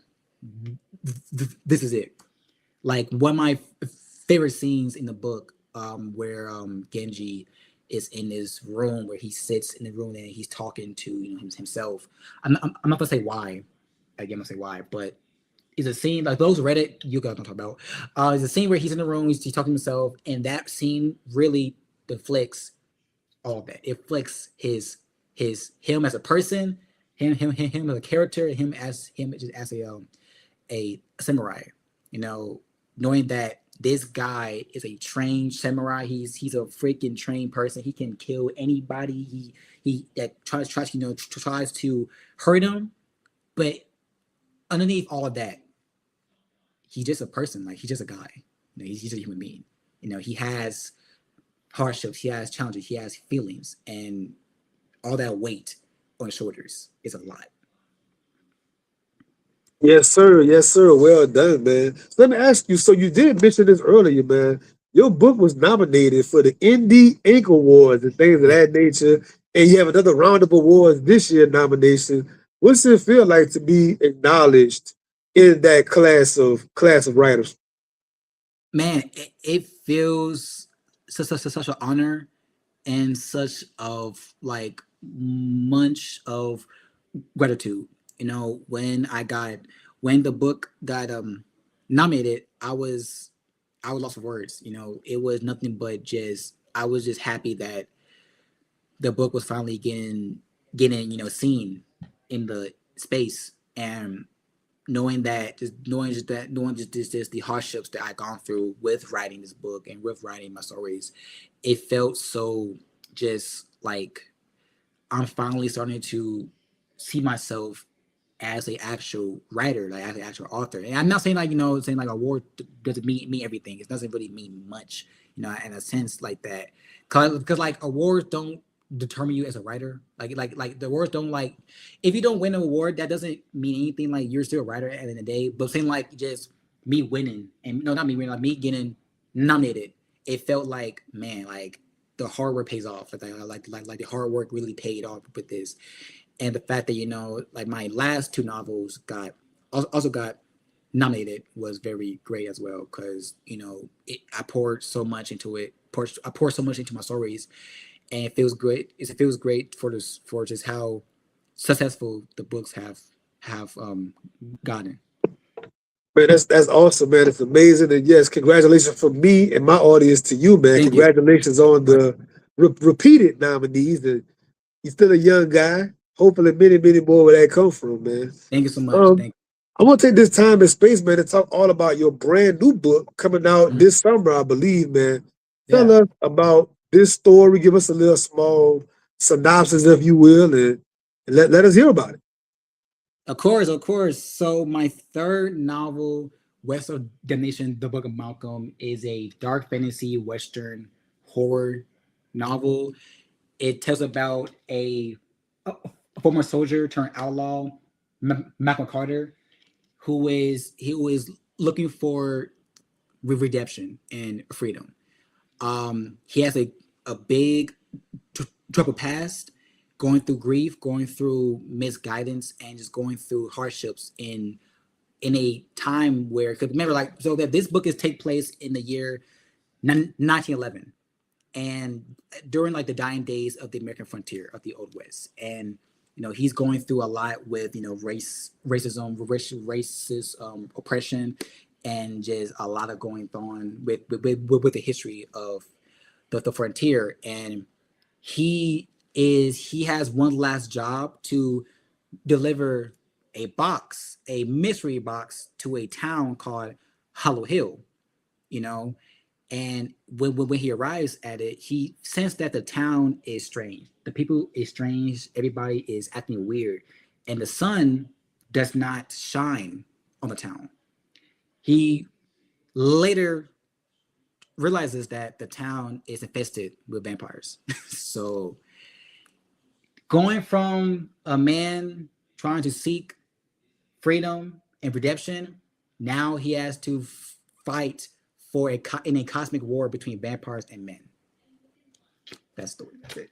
this is it. Like one of my favorite scenes in the book, where Genji is in this room, where he sits in the room and he's talking to himself. I'm not gonna say why. Again, I'm gonna say why, but it's a scene like those read it. You guys don't talk about. It's a scene where he's in the room, he's talking to himself, and that scene really deflects all of that. It flicks him as a person, him as a character, him just as a samurai. You know, knowing that this guy is a trained samurai. He's a freaking trained person. He can kill anybody. He that tries to hurt him, but underneath all of that, he's just a person. Like he's just a guy. He's a human being. He has hardships, he has challenges, he has feelings, and all that weight on his shoulders is a lot. Yes, sir. Yes, sir. Well done, man. Let me ask you. So you did mention this earlier, man. Your book was nominated for the Indie Ink Awards and things of Yeah. that nature, and you have another round of awards this year nomination. What's it feel like to be acknowledged in that class of writers? Man, it feels such an honor, and such of like much of gratitude. When the book got nominated, I was lost for words. It was nothing but just I was just happy that the book was finally getting seen in the space, and knowing just the hardships that I gone through with writing this book and with writing my stories, it felt so just like I'm finally starting to see myself as a actual writer, like as an actual author. And I'm not saying like saying like award doesn't mean everything. It doesn't really mean much, in a sense like that. Cause like awards don't determine you as a writer. Like the awards don't like if you don't win an award, that doesn't mean anything. Like you're still a writer at the end of the day. But saying like just me winning, and no, not me winning, like me getting nominated, it felt like, man, like the hard work pays off. Like the hard work really paid off with this, and the fact that like my last two novels also got nominated was very great as well, because I poured so much into it. I poured so much into my stories, and it feels great. It feels great for just how successful the books have gotten. Man, that's awesome, man. It's amazing. And yes, congratulations from me and my audience to you, man. Thank you. Congratulations on the repeated nominees. And you're still a young guy. Hopefully, many, many more where that come from, man. Thank you so much. Um, I want to take this time and space, man, to talk all about your brand new book coming out Mhm. this summer, I believe, man. Tell Yeah. us about this story. Give us a little small synopsis, if you will, and let us hear about it. Of course, of course. So my third novel, West of Damnation, The Book of Malcolm, is a dark fantasy western horror novel. It tells about a former soldier turned outlaw, Malcolm Carter, who is looking for redemption and freedom. He has a big troubled past, going through grief, going through misguidance, and just going through hardships in a time where, because remember, like, so that this book is take place in the year 1911, and during like the dying days of the American frontier of the Old West, and he's going through a lot with racism, racist oppression, and just a lot of going on with the history of the frontier. And he has one last job to deliver a mystery box to a town called Hollow Hill, you know. And when he arrives at it, he sensed that the town is strange. The people is strange. Everybody is acting weird, and the sun does not shine on the town. He later realizes that the town is infested with vampires. So going from a man trying to seek freedom and redemption, now he has to fight in a cosmic war between vampires and men. That's the story. That's it.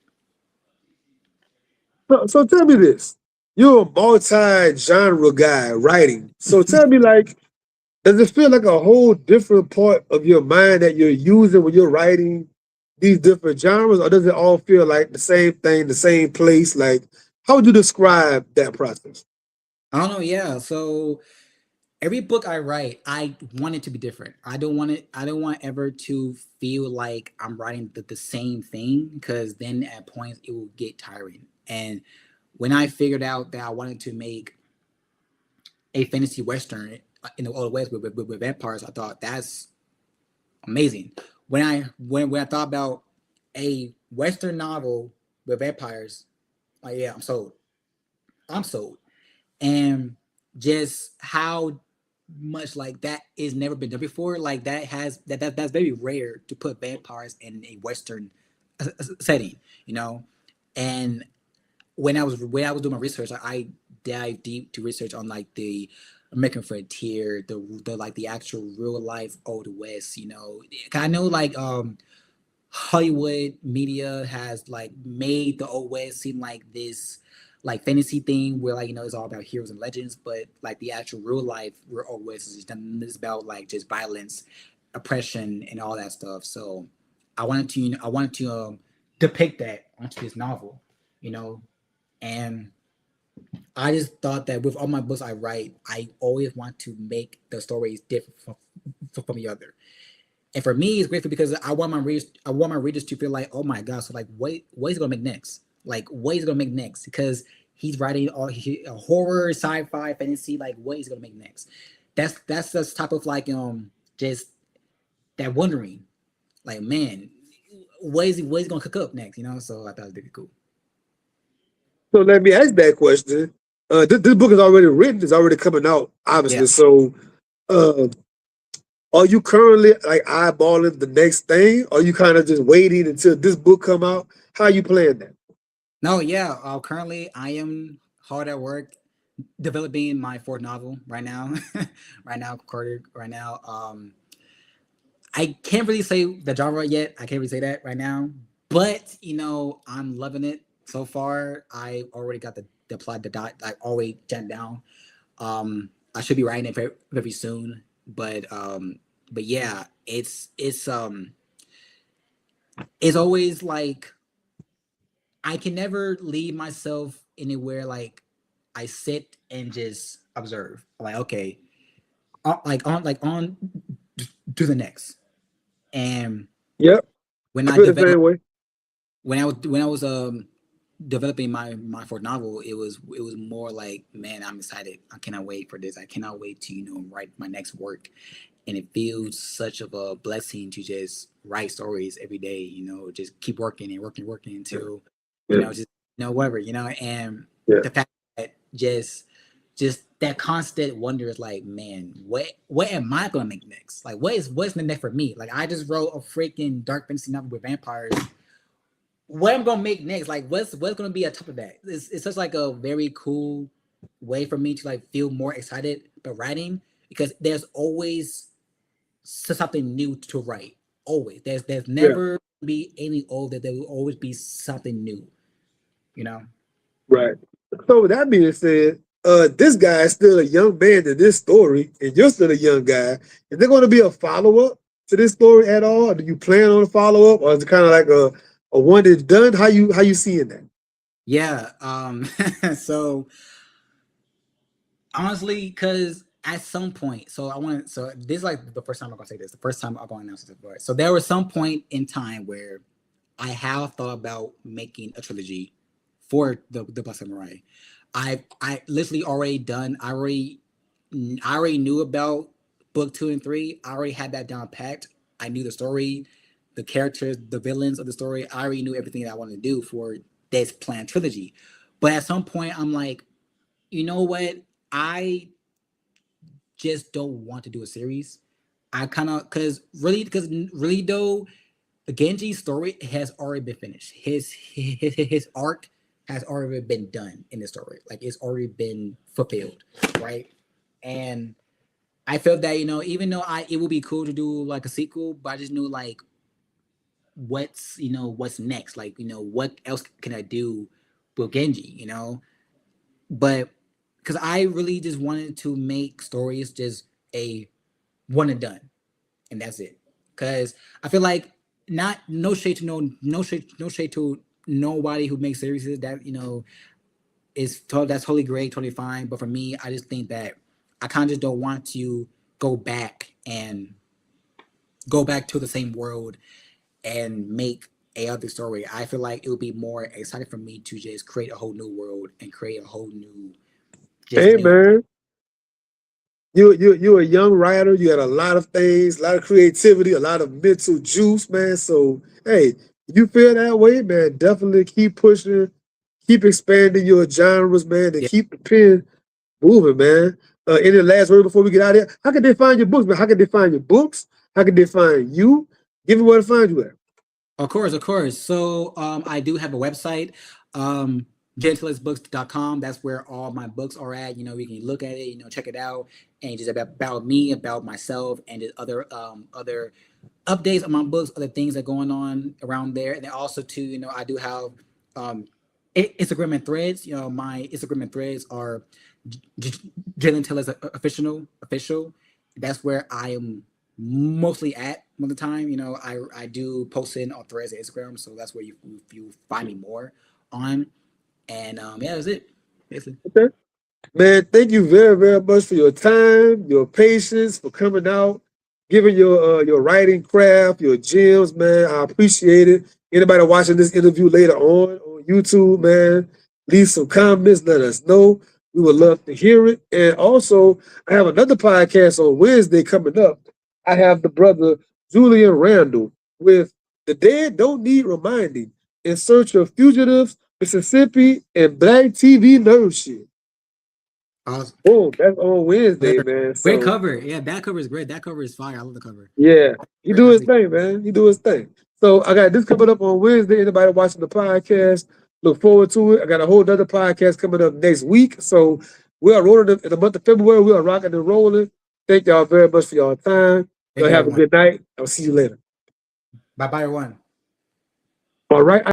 So tell me this. You're a multi-genre guy writing. So tell me, like, does it feel like a whole different part of your mind that you're using when you're writing these different genres, or does it all feel like the same thing, the same place? Like, how would you describe that process? I don't know. Yeah. So every book I write, I want it to be different. I don't want it. I don't want ever to feel like I'm writing the same thing, because then at points it will get tiring. And when I figured out that I wanted to make a fantasy western in the old west with vampires, I thought that's amazing. When I thought about a western novel with vampires, like, yeah, I'm sold. I'm sold. And just how much like that is never been done before. Like that's very rare to put vampires in a western setting, you know. And when I was doing my research, I dived deep to research on like the American frontier, the like the actual real life old west. You know, I know like Hollywood media has like made the old west seem like this like fantasy thing where like it's all about heroes and legends, but like the actual real life real old west is about like just violence, oppression, and all that stuff. So I wanted to depict that onto this novel, you know, and I just thought that with all my books I write, I always want to make the stories different from the other. And for me, it's grateful because I want my readers to feel like, oh my god, so like what is he gonna make next? Like what is he gonna make next? Because he's writing a horror, sci-fi, fantasy. Like what is he gonna make next? That's the type of like just that wondering, like man, what is he gonna cook up next? So I thought it was really cool. So let me ask that question. This book is already written, it's already coming out, Yeah. obviously. So, uh, are you currently like eyeballing the next thing? Or are you kind of just waiting until this book come out? How you playing that? No, yeah. Currently, I am hard at work. developing my fourth novel right now. Right now, Carter. Right now, I can't really say the genre yet. I can't really say that right now, but I'm loving it so far. I already got the plot, the dot, like already jotted down. I should be writing it very, very soon, but yeah, it's always like I can never leave myself anywhere. Like I sit and just observe. Like okay, on to the next. And Yep, when I I feel the developed same way. when I was developing my fourth novel, it was more like, man, I'm excited. I cannot wait for this. I cannot wait to write my next work, and it feels such of a blessing to just write stories every day. Just keep working and working, working Yeah, until yeah, just whatever. And yeah, the fact that just that constant wonder is like, man, what am I gonna make next? Like, what's the next for me? Like, I just wrote a freaking dark fantasy novel with vampires. What I'm gonna make next? Like, what's gonna be on top of that? It's just like a very cool way for me to like feel more excited about writing, because there's always something new to write. Always, there's yeah. never be any old, that there will always be something new. You know. Right. So with that being said, this guy is still a young man in this story, and you're still a young guy. Is there going to be a follow up to this story at all? Or do you plan on a follow up, or is it kind of like a one that's done? How you seeing that? Yeah. So honestly, because at some point, so this is like the first time I'm gonna say this, the first time I'm gonna announce this. So there was some point in time where I have thought about making a trilogy for the Black Samurai. I literally already done. I already knew about book 2 and 3. I already had that down packed. I knew the story, the characters, the villains of the story. I already knew everything that I wanted to do for this planned trilogy. But at some point, I'm like, you know what? I just don't want to do a series. I kind of because really though, Genji's story has already been finished. His arc has already been done in the story. Like it's already been fulfilled, right? And I felt that even though it would be cool to do like a sequel, but I just knew like what's next. Like what else can I do with Genji? But because I really just wanted to make stories just a one and done, and that's it. Because I feel like not no shade to nobody who makes series that that's totally great, totally fine. But for me, I just think that I kind of just don't want to go back and go back to the same world and make a other story. I feel like it would be more exciting for me to just create a whole new world and create a whole new just Hey new. man, you're a young writer. You got a lot of things, a lot of creativity, a lot of mental juice, man. So hey, if you feel that way, man, definitely keep pushing, keep expanding your genres, man, and Yeah. keep the pen moving, man. Any last word before we get out of here? How can they find your books, man? How can they find your books? How can they find you? Give me where to find you at. Of course, of course. So I do have a website, gentlestbooks.com. That's where all my books are at. We can look at it, check it out, and just about me, about myself, and just other updates on my books, other things that are going on around there. And then also too, I do have um Instagram and threads. My Instagram and threads are Jalen Tellis official. That's where I am mostly at most of the time. I do post in on threads and Instagram, so that's where you find me more on. And yeah, that's it. Basically. Okay. Man, thank you very, very much for your time, your patience, for coming out, giving your writing craft, your gems, man. I appreciate it. Anybody watching this interview later on YouTube, man, leave some comments, let us know. We would love to hear it. And also, I have another podcast on Wednesday coming up. I have the brother Julian Randall with The Dead Don't Need Reminding in Search of Fugitives, Mississippi, and Black TV Nerd shit. Awesome. Oh, that's on Yeah. Wednesday, man. Great So cover. Yeah, that cover is great. That cover is fire. I love the cover. yeah, he Great, do his actually. thing, man. He do his thing. So I got this coming up on Wednesday. Anybody watching the podcast, look forward to it. I got a whole other podcast coming up next week. So We are rolling in the month of February. We are rocking and rolling. Thank y'all very much for y'all time. Thank Y'all you, have a everyone. good night. I'll see you later. Bye bye, everyone. All right.